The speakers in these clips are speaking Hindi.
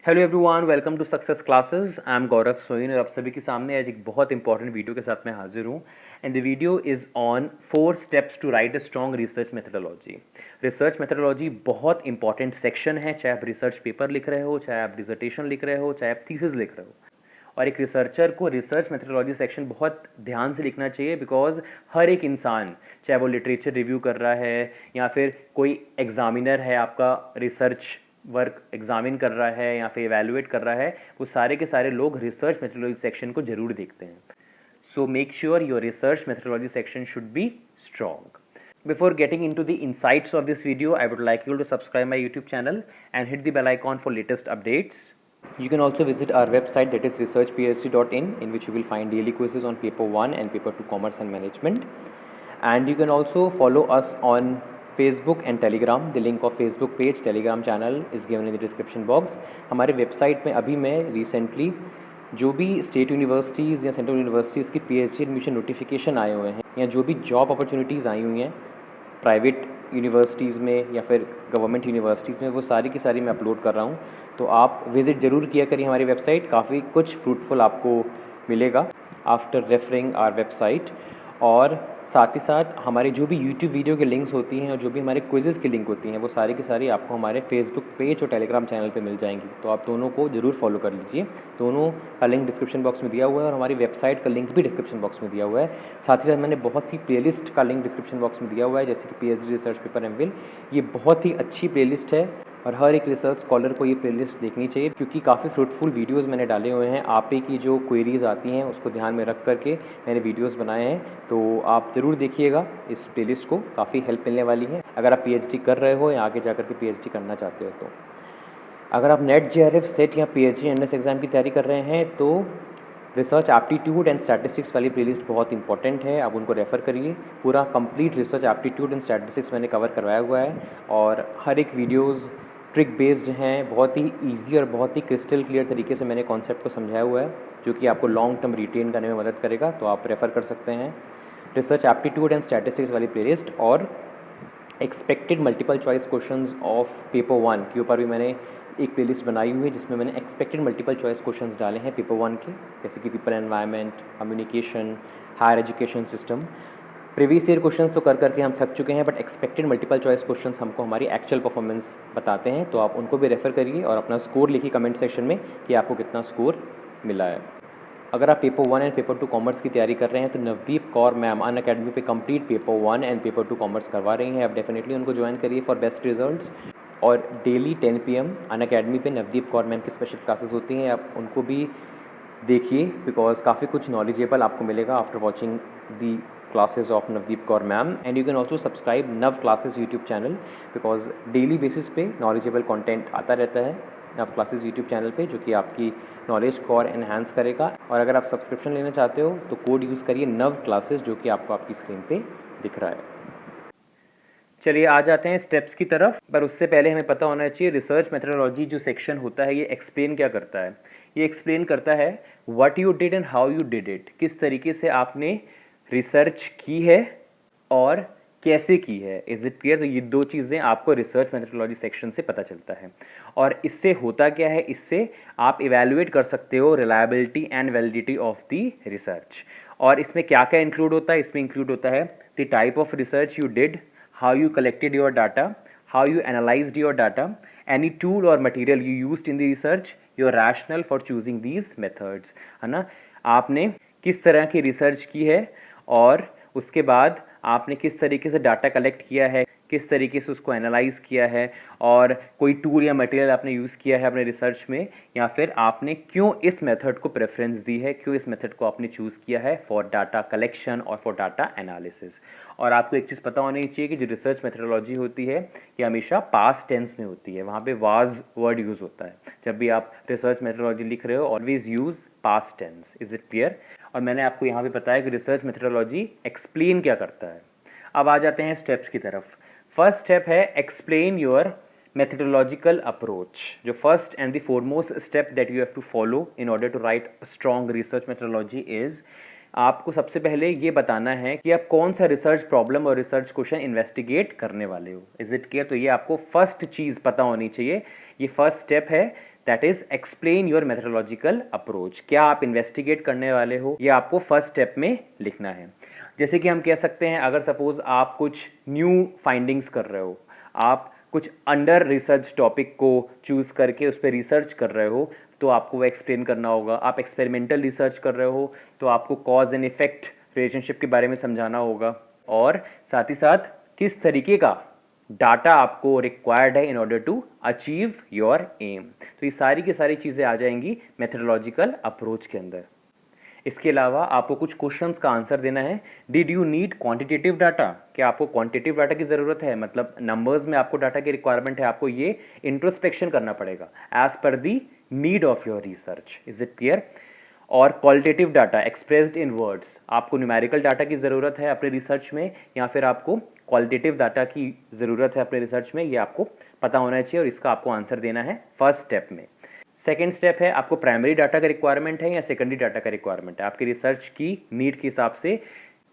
Hello everyone, welcome to success classes. I am Gaurav Soin और आप सभी के सामने आज एक बहुत इंपॉर्टेंट वीडियो के साथ मैं हाजिर हूँ। And the video is on 4 steps to write a strong research methodology. Research methodology बहुत इंपॉर्टेंट सेक्शन है, चाहे आप रिसर्च पेपर लिख रहे हो, चाहे आप डिसर्टेशन लिख रहे हो, चाहे आप थीसिस लिख रहे हो। और एक रिसर्चर को रिसर्च मेथडोलॉजी सेक्शन बहुत ध्यान से लिखना चाहिए, बिकॉज हर एक इंसान, चाहे वो लिटरेचर रिव्यू कर रहा है या फिर कोई एग्जामिनर है आपका रिसर्च वर्क एग्जामिन कर रहा है या फिर एवेलुएट कर रहा है, वो सारे के सारे लोग रिसर्च मेथडोलॉजी सेक्शन को जरूर देखते हैं। So make sure your research methodology section should be strong. Before getting into the insights of this video, I would like you to subscribe my YouTube channel and hit the bell icon for latest updates. You can also visit our website, that is researchphd.in, in which you will find daily quizzes on paper 1 and paper 2 commerce and management. And you can also follow us on Facebook and Telegram. The link of Facebook page, Telegram channel is given in the description box. हमारे वेबसाइट में अभी मैं रिसेंटली जो भी स्टेट यूनिवर्सिटीज़ या सेंट्रल यूनिवर्सिटीज़ की पीएचडी एडमिशन नोटिफिकेशन आए हुए हैं या जो भी जॉब अपॉर्चुनिटीज़ आई हुई हैं प्राइवेट यूनिवर्सिटीज़ में या फिर गवर्नमेंट यूनिवर्सिटीज़ में, वो सारी की सारी मैं अपलोड कर रहा हूँ। तो आप विज़िट ज़रूर किया करिए हमारी वेबसाइट, काफ़ी कुछ फ्रूटफुल आपको मिलेगा आफ्टर रेफरिंग आवर वेबसाइट। और साथ ही साथ हमारे जो भी यूट्यूब वीडियो के लिंक्स होती हैं और जो भी हमारे क्विज़ेस की लिंक होती हैं, वो सारी की सारी आपको हमारे फेसबुक पेज और टेलीग्राम चैनल पे मिल जाएंगी। तो आप दोनों को ज़रूर फॉलो कर लीजिए। दोनों का लिंक डिस्क्रिप्शन बॉक्स में दिया हुआ है और हमारी वेबसाइट का लिंक भी डिस्क्रिप्शन बॉक्स में दिया हुआ है। साथ ही साथ मैंने बहुत सी प्लेलिस्ट का लिंक डिस्क्रिप्शन बॉक्स में दिया हुआ है, जैसे कि पीएचडी रिसर्च पेपर एमफिल। ये बहुत ही अच्छी प्लेलिस्ट है और हर एक रिसर्च स्कॉलर को ये प्लेलिस्ट देखनी चाहिए, क्योंकि काफ़ी फ्रूटफुल वीडियोस मैंने डाले हुए हैं। आप ही की जो क्वेरीज आती हैं उसको ध्यान में रख करके मैंने वीडियोस बनाए हैं, तो आप ज़रूर देखिएगा इस प्लेलिस्ट को, काफ़ी हेल्प मिलने वाली है अगर आप पीएचडी कर रहे हो या आगे जाकर के पीएचडी करना चाहते हो। तो अगर आप नेट जेआरएफ सेट या पीएचडी एनएस एग्ज़ाम की तैयारी कर रहे हैं तो रिसर्च एप्टीट्यूड एंड स्टैटिस्टिक्स वाली प्लेलिस्ट बहुत इंपॉर्टेंट है, आप उनको रेफ़र करिए। पूरा complete research aptitude and statistics मैंने कवर करवाया हुआ है और हर एक वीडियोज़ ट्रिक बेस्ड हैं, बहुत ही ईजी और बहुत ही क्रिस्टल क्लियर तरीके से मैंने कॉन्सेप्ट को समझाया हुआ है, जो कि आपको लॉन्ग टर्म रिटेन करने में मदद करेगा। तो आप रेफ़र कर सकते हैं रिसर्च एप्टीट्यूड एंड स्टैटिस्टिक्स वाली प्लेलिस्ट। और expected multiple choice questions of paper 1 के ऊपर भी मैंने एक प्लेलिस्ट बनाई हुई है, जिसमें मैंने एक्सपेक्टेड मल्टीपल चॉइस क्वेश्चंस डाले हैं पेपर 1 के, जैसे कि people environment, communication, higher education system. Previous year questions तो कर करके हम थक चुके हैं, but expected multiple choice questions हमको हमारी एक्चुअल परफॉर्मेंस बताते हैं। तो आप उनको भी रेफ़र करिए और अपना स्कोर लिखिए कमेंट सेक्शन में कि आपको कितना स्कोर मिला है। अगर आप पेपर 1 एंड पेपर 2 कॉमर्स की तैयारी कर रहे हैं तो नवदीप कौर मैम अनअकैडमी पे complete paper 1 and paper 2 commerce करवा रही हैं। आप डेफिनेटली उनको ज्वाइन करिए फॉर बेस्ट रिजल्ट्स। और डेली 10 PM अनअकैडमी पे नवदीप कौर मैम की स्पेशल क्लासेस होती हैं, आप उनको भी देखिए, बिकॉज काफ़ी कुछ नॉलेजेबल आपको मिलेगा after watching the classes of Navdeep Kaur ma'am. And you can also subscribe Nav Classes YouTube channel, because daily basis पे नॉलेजेबल कंटेंट आता रहता है नव क्लासेस यूट्यूब चैनल पे, जो कि आपकी नॉलेज को और एनहांस करेगा। और अगर आप सब्सक्रिप्शन लेना चाहते हो तो कोड यूज़ करिए नव क्लासेस, जो कि आपको आपकी स्क्रीन पे दिख रहा है। चलिए आ जाते हैं स्टेप्स की तरफ, पर उससे पहले हमें पता होना चाहिए रिसर्च मेथडोलॉजी जो सेक्शन होता है ये एक्सप्लेन क्या करता है। ये एक्सप्लेन करता है what you did and how you did it, किस तरीके से आपने रिसर्च की है और कैसे की है। Is it clear? तो ये दो चीज़ें आपको रिसर्च मेथडोलॉजी सेक्शन से पता चलता है। और इससे होता क्या है, इससे आप इवेलुएट कर सकते हो reliability and validity of the research. और इसमें क्या क्या इंक्लूड होता है? इसमें इंक्लूड होता है the type of research you did, how you collected your data, how you analyzed your data, any tool or material you used in the research, your rationale for choosing these methods, है ना। आपने किस तरह की रिसर्च की है और उसके बाद आपने किस तरीके से डाटा कलेक्ट किया है, किस तरीके से उसको एनालाइज किया है, और कोई टूल या मटेरियल आपने यूज़ किया है अपने रिसर्च में, या फिर आपने क्यों इस मेथड को प्रेफरेंस दी है, क्यों इस मेथड को आपने चूज़ किया है फॉर डाटा कलेक्शन और फॉर डाटा एनालिसिस। और आपको एक चीज़ पता होनी चाहिए कि जो रिसर्च मेथडोलॉजी होती है ये हमेशा पास्ट टेंस में होती है, वहाँ पे वाज वर्ड यूज़ होता है। जब भी आप रिसर्च मेथडोलॉजी लिख रहे हो always use past tense. Is it clear? और मैंने आपको यहाँ पे बताया कि रिसर्च मेथडोलॉजी एक्सप्लेन क्या करता है। अब आ जाते हैं स्टेप्स की तरफ। फर्स्ट स्टेप है एक्सप्लेन योर मेथडोलॉजिकल अप्रोच। जो first and the foremost step that you have to follow in order to write strong research methodology is, आपको सबसे पहले ये बताना है कि आप कौन सा रिसर्च प्रॉब्लम और रिसर्च क्वेश्चन इन्वेस्टिगेट करने वाले हो। Is it clear? तो ये आपको फर्स्ट चीज़ पता होनी चाहिए। ये फर्स्ट स्टेप है that is explain your methodological approach. क्या आप इन्वेस्टिगेट करने वाले हो, ये आपको फर्स्ट स्टेप में लिखना है। जैसे कि हम कह सकते हैं, अगर सपोज आप कुछ न्यू फाइंडिंग्स कर रहे हो, आप कुछ अंडर रिसर्च टॉपिक को चूज़ करके उस पर रिसर्च कर रहे हो, तो आपको वो एक्सप्लेन करना होगा। आप एक्सपेरिमेंटल रिसर्च कर रहे हो तो आपको कॉज एंड इफेक्ट रिलेशनशिप के बारे में समझाना होगा, और साथ ही साथ किस तरीके का डाटा आपको रिक्वायर्ड है in order to achieve your aim. तो ये सारी की सारी चीज़ें आ जाएंगी मेथडोलॉजिकल अप्रोच के अंदर। इसके अलावा आपको कुछ क्वेश्चंस का आंसर देना है। Did you need quantitative data? क्या आपको क्वांटिटेटिव डाटा की ज़रूरत है, मतलब नंबर्स में आपको डाटा की रिक्वायरमेंट है, आपको ये इंट्रोस्पेक्शन करना पड़ेगा as per the need of your research. Is it clear? और qualitative data expressed in words, आपको न्यूमेरिकल डाटा की ज़रूरत है अपने रिसर्च में, या फिर आपको क्वालिटेटिव डाटा की ज़रूरत है अपने रिसर्च में, ये आपको पता होना चाहिए और इसका आपको आंसर देना है फर्स्ट स्टेप में। सेकेंड स्टेप है, आपको प्राइमरी डाटा का रिक्वायरमेंट है या सेकेंडरी डाटा का रिक्वायरमेंट है। आपकी रिसर्च की नीड के हिसाब से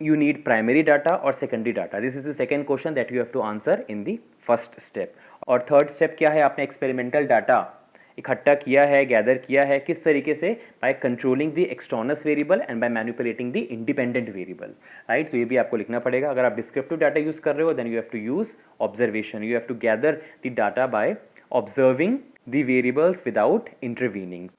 यू नीड प्राइमरी डाटा और secondary data. This is the second question that you have to answer in the first step. और थर्ड स्टेप क्या है, आपने एक्सपेरिमेंटल डाटा इकट्ठा किया है, गैदर किया है, किस तरीके से? By controlling the extraneous variable and by manipulating the independent variable, right. तो ये भी आपको लिखना पड़ेगा। अगर आप डिस्क्रिप्टिव डाटा यूज कर रहे हो then you have to use observation, you have to gather the data by observing the variables without intervening.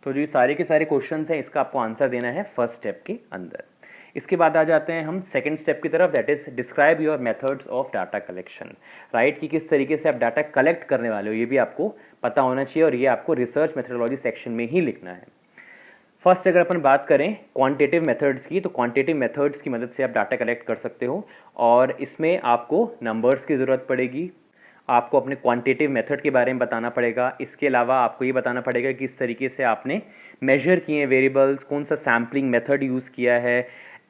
तो जो ये सारे के सारे क्वेश्चंस हैं, इसका आपको आंसर देना है फर्स्ट स्टेप के अंदर। इसके बाद आ जाते हैं हम सेकंड स्टेप की तरफ, that is describe your methods of data collection, right. कि किस तरीके से आप डाटा कलेक्ट करने वाले हो, ये भी आपको पता होना चाहिए और ये आपको रिसर्च मेथडोलॉजी सेक्शन में ही लिखना है। फर्स्ट अगर अपन बात करें क्वांटिटेटिव मेथड्स की, तो क्वांटिटेटिव मेथड्स की मदद से आप डाटा कलेक्ट कर सकते हो और इसमें आपको नंबर्स की ज़रूरत पड़ेगी, आपको अपने क्वांटिटेटिव मेथड के बारे में बताना पड़ेगा। इसके अलावा आपको ये बताना पड़ेगा कि किस तरीके से आपने मेजर किए वेरिएबल्स, कौन सा सैम्पलिंग मेथड यूज़ किया है,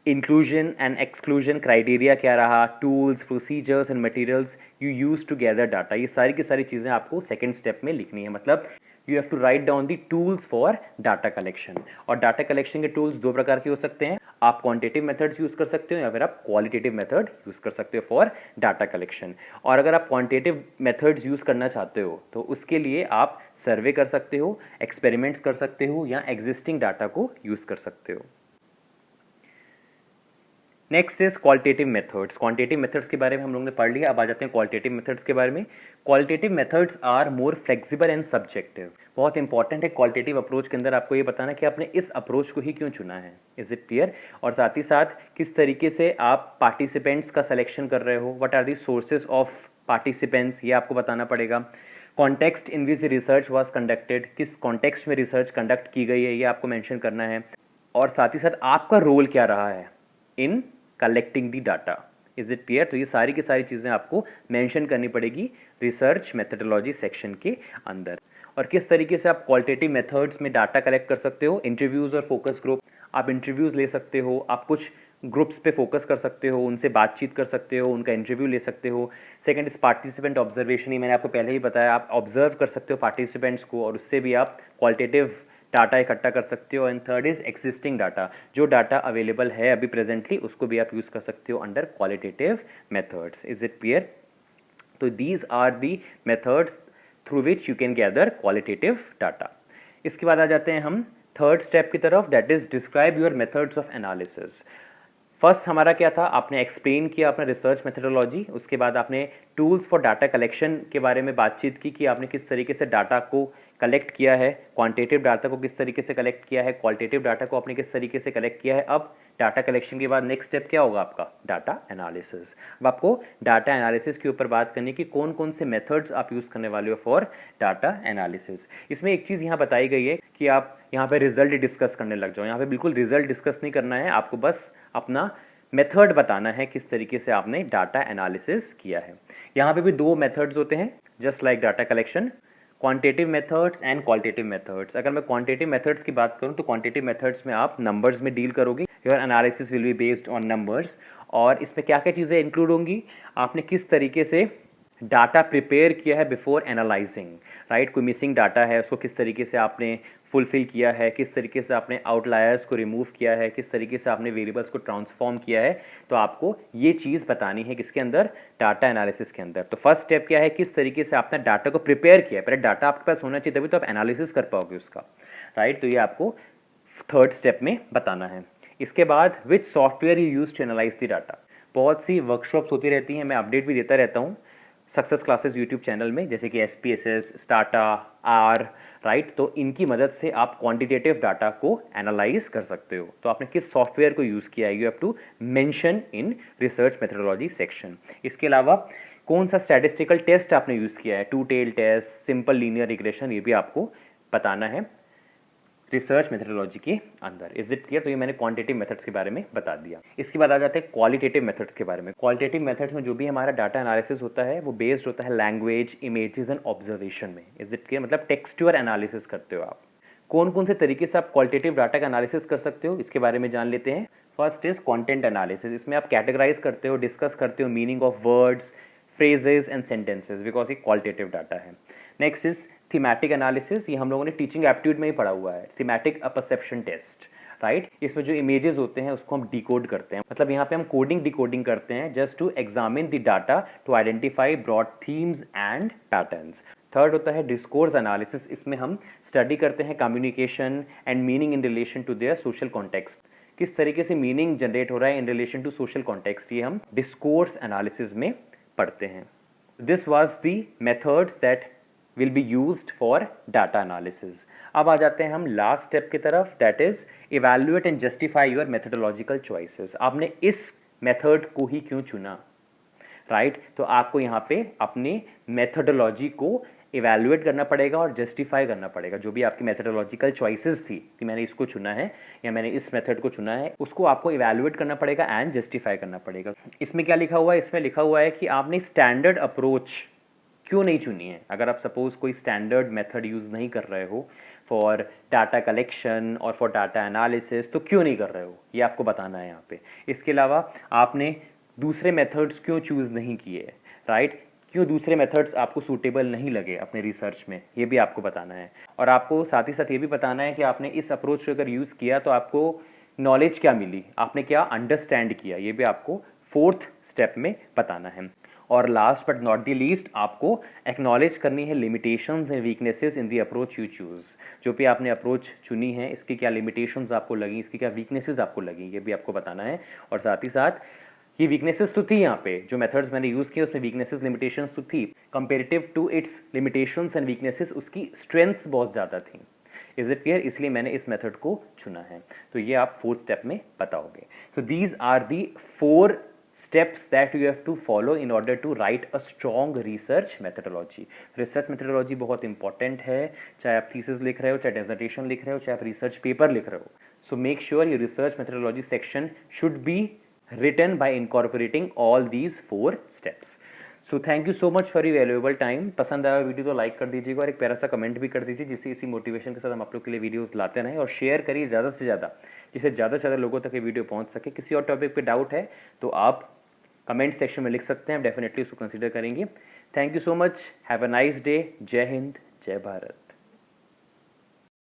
इंक्लूजन एंड एक्सक्लूजन क्राइटेरिया क्या रहा, tools, procedures and materials you use to gather data. ये सारी की सारी चीज़ें आपको सेकेंड स्टेप में लिखनी है। मतलब you have to write down the tools for data collection. और डाटा कलेक्शन के टूल्स दो प्रकार के हो सकते हैं, आप क्वांटिटेटिव मेथड्स यूज़ कर सकते हो या फिर आप क्वालिटेटिव मेथड यूज़ कर सकते हो फॉर डाटा कलेक्शन। और अगर आप क्वांटिटेटिव मेथड्स यूज़ करना चाहते हो तो उसके लिए आप सर्वे कर सकते हो, एक्सपेरिमेंट्स कर सकते हो या एग्जिस्टिंग डाटा को यूज़ कर सकते हो। Next is qualitative methods. Quantitative methods के बारे में हम लोगों ने पढ़ लिया, अब आ जाते हैं क्वालिटेटिव मेथड्स के बारे में। Qualitative methods are more flexible and subjective. बहुत इंपॉर्टेंट है क्वालिटेटिव अप्रोच के अंदर आपको ये बताना कि आपने इस अप्रोच को ही क्यों चुना है। Is it clear? और साथ ही साथ किस तरीके से आप पार्टिसिपेंट्स का सिलेक्शन कर रहे हो, what are the sources of participants, ये आपको बताना पड़ेगा। Context in which research was conducted, किस कॉन्टेक्स्ट में रिसर्च कंडक्ट की गई है, ये आपको मेंशन करना है। और साथ ही साथ आपका रोल क्या रहा है in collecting the data. Is it clear? तो ये सारी की सारी चीज़ें आपको मेंशन करनी पड़ेगी रिसर्च मेथडोलॉजी सेक्शन के अंदर। और किस तरीके से आप क्वालिटेटिव मेथड्स में डाटा कलेक्ट कर सकते हो, इंटरव्यूज़ और फोकस ग्रुप। आप इंटरव्यूज़ ले सकते हो, आप कुछ ग्रुप्स पे फोकस कर सकते हो, उनसे बातचीत कर सकते हो, उनका इंटरव्यू ले सकते हो। सेकंड इस पार्टिसिपेंट ऑब्जर्वेशन, ही मैंने आपको पहले ही बताया, आप ऑब्जर्व कर सकते हो पार्टिसिपेंट्स को और उससे भी आप क्वालिटेटिव डाटा इकट्ठा कर सकते हो। And third is existing data, जो डाटा अवेलेबल है अभी प्रेजेंटली उसको भी आप यूज़ कर सकते हो under qualitative methods. Is it clear? तो these are the methods through which you can gather qualitative data. इसके बाद आ जाते हैं हम थर्ड स्टेप की तरफ, that is describe your methods of analysis. First हमारा क्या था, आपने एक्सप्लेन किया अपना रिसर्च मेथडोलॉजी, उसके बाद आपने टूल्स फॉर डाटा कलेक्शन के बारे में बातचीत की कि आपने किस तरीके से डाटा को कलेक्ट किया है, क्वांटिटेटिव डाटा को किस तरीके से कलेक्ट किया है, क्वालिटेटिव डाटा को आपने किस तरीके से कलेक्ट किया है। अब डाटा कलेक्शन के बाद नेक्स्ट स्टेप क्या होगा आपका, डाटा एनालिसिस। अब आपको डाटा एनालिसिस के ऊपर बात करनी कि कौन कौन से मेथड्स आप यूज़ करने वाले हो फॉर डाटा एनालिसिस। इसमें एक चीज़ यहाँ बताई गई है कि आप यहाँ पे रिजल्ट डिस्कस करने लग जाओ। यहाँ पे बिल्कुल रिजल्ट डिस्कस नहीं करना है, आपको बस अपना मेथड बताना है किस तरीके से आपने डाटा एनालिसिस किया है। यहाँ पे भी दो मेथड्स होते हैं, just like data collection, quantitative methods and qualitative methods. अगर मैं क्वांटिटेटिव मेथड्स की बात करूँ तो क्वांटिटेटिव मेथड्स में आप नंबर्स में डील करोगे, your analysis will be based on numbers. और इसमें क्या क्या चीज़ें इंक्लूड होंगी, आपने किस तरीके से डाटा प्रिपेयर किया है बिफोर एनालाइजिंग, राइट। कोई मिसिंग डाटा है, उसको किस तरीके से आपने फुलफिल किया है, किस तरीके से आपने आउटलायर्स को रिमूव किया है, किस तरीके से आपने वेरिएबल्स को ट्रांसफॉर्म किया है, तो आपको ये चीज़ बतानी है किसके अंदर, डाटा एनालिसिस के अंदर। तो फर्स्ट स्टेप क्या है, किस तरीके से आपने डाटा को प्रिपेयर किया है। पहले डाटा आपके पास होना चाहिए, तभी तो आप एनालिसिस कर पाओगे उसका, राइट। तो ये आपको थर्ड स्टेप में बताना है। इसके बाद which software you use to analyse the data. बहुत सी वर्कशॉप्स होती रहती हैं, मैं अपडेट भी देता रहता हूँ सक्सेस क्लासेस यूट्यूब चैनल में, जैसे कि SPSS, स्टाटा, आर, राइट। तो इनकी मदद से आप क्वांटिटेटिव डाटा को एनालाइज कर सकते हो। तो आपने किस सॉफ्टवेयर को यूज़ किया है, you have to mention in research methodology section. इसके अलावा कौन सा स्टैटिस्टिकल टेस्ट आपने यूज़ किया है, 2 tail test, simple linear regression, ये भी आपको बताना है रिसर्च मेथोडोलॉजी के अंदर। Is it clear. तो ये मैंने क्वांटिटेटिव मेथड्स के बारे में बता दिया। इसके बाद आ जाते हैं क्वालिटेटिव मेथड्स के बारे में। क्वालिटेटिव मेथड्स में जो भी हमारा डाटा एनालिसिस होता है वो बेस्ड होता है लैंग्वेज, इमेजेस एंड ऑब्जर्वेशन में। इज इट क्लियर, मतलब टेक्सचुअल एनालिसिस करते हो आप। कौन कौन से तरीके से आप क्वालिटेटिव डाटा का एनालिसिस कर सकते हो, इसके बारे में जान लेते हैं। First is content analysis. इसमें आप कैटेगराइज करते हो, डिस्कस करते हो meaning of words, phrases and sentences, because ये क्वालिटेटिव डाटा है। Next is thematic analysis. ये हम लोगों ने टीचिंग एप्टीट्यूड में ही पढ़ा हुआ है, थीमेटिक परसेप्शन टेस्ट, राइट। इसमें जो इमेजेस होते हैं उसको हम डिकोड करते हैं, मतलब यहाँ पे हम कोडिंग डिकोडिंग करते हैं just to examine the data to identify broad themes and patterns. Third होता है डिस्कोर्स एनालिसिस। इसमें हम स्टडी करते हैं communication and meaning in relation to their social context. किस तरीके से मीनिंग जनरेट हो रहा है in relation to social context, ये हम डिस्कोर्स एनालिसिस में पढ़ते हैं। This was the methods that will be used for data analysis. अब आ जाते हैं हम लास्ट स्टेप की तरफ, that is evaluate and justify your methodological choices. आपने इस मेथड को ही क्यों चुना, राइट। तो आपको यहाँ पे अपने मेथोडोलॉजी को इवैल्यूएट करना पड़ेगा और जस्टिफाई करना पड़ेगा। जो भी आपकी मेथोडोलॉजिकल चॉइसेस थी कि मैंने इसको चुना है या मैंने इस मेथड को चुना है, उसको आपको इवैल्यूएट करना पड़ेगा एंड जस्टिफाई करना पड़ेगा। इसमें क्या लिखा हुआ है, इसमें लिखा हुआ है कि आपने स्टैंडर्ड अप्रोच क्यों नहीं चुनी है। अगर आप सपोज कोई स्टैंडर्ड मेथड यूज़ नहीं कर रहे हो फॉर डाटा कलेक्शन और फॉर डाटा एनालिसिस, तो क्यों नहीं कर रहे हो, ये आपको बताना है यहाँ पे। इसके अलावा आपने दूसरे मेथड्स क्यों चूज़ नहीं किए, राइट। क्यों दूसरे मेथड्स आपको सूटेबल नहीं लगे अपने रिसर्च में, ये भी आपको बताना है। और आपको साथ ही साथ ये भी बताना है कि आपने इस अप्रोच को अगर यूज़ किया तो आपको नॉलेज क्या मिली, आपने क्या अंडरस्टैंड किया, ये भी आपको फोर्थ स्टेप में बताना है। और last but not the least, आपको एक्नॉलेज करनी है limitations and weaknesses in the approach you choose. जो भी आपने अप्रोच चुनी है, इसकी क्या लिमिटेशंस आपको लगी, इसकी क्या वीकनेसेस आपको लगी, ये भी आपको बताना है। और साथ ही साथ ये वीकनेसेस तो थी, यहाँ पे जो मेथड्स मैंने यूज़ किए उसमें वीकनेसेस लिमिटेशंस तो थी, comparative to its limitations and weaknesses उसकी स्ट्रेंथ्स बहुत ज़्यादा थी। इज इट क्लियर, इसलिए मैंने इस मेथड को चुना है। तो ये आप फोर्थ स्टेप में बताओगे। So these are the 4 steps that you have to follow in order to write a strong research methodology. Research methodology बहुत इंपॉर्टेंट है, चाहे आप थीसिस लिख रहे हो, चाहे डेजर्टेशन लिख रहे हो, चाहे आप रिसर्च पेपर लिख रहे हो। So make sure your research methodology section should be written by incorporating all these 4 steps. So thank you so much for you valuable time. पसंद आया वीडियो तो लाइक कर दीजिएगा और एक प्यारा सा कमेंट भी कर दीजिए, जिससे इसी मोटिवेशन के साथ हम आप लोग के लिए वीडियोस लाते रहें। और शेयर करिए ज़्यादा से ज़्यादा, जिससे ज़्यादा से ज़्यादा लोगों तक ये वीडियो पहुंच सके। किसी और टॉपिक पे डाउट है तो आप कमेंट सेक्शन में लिख सकते हैं, हम डेफिनेटली उसको कंसीडर करेंगे। Thank you so much, have a nice day. जय हिंद, जय भारत।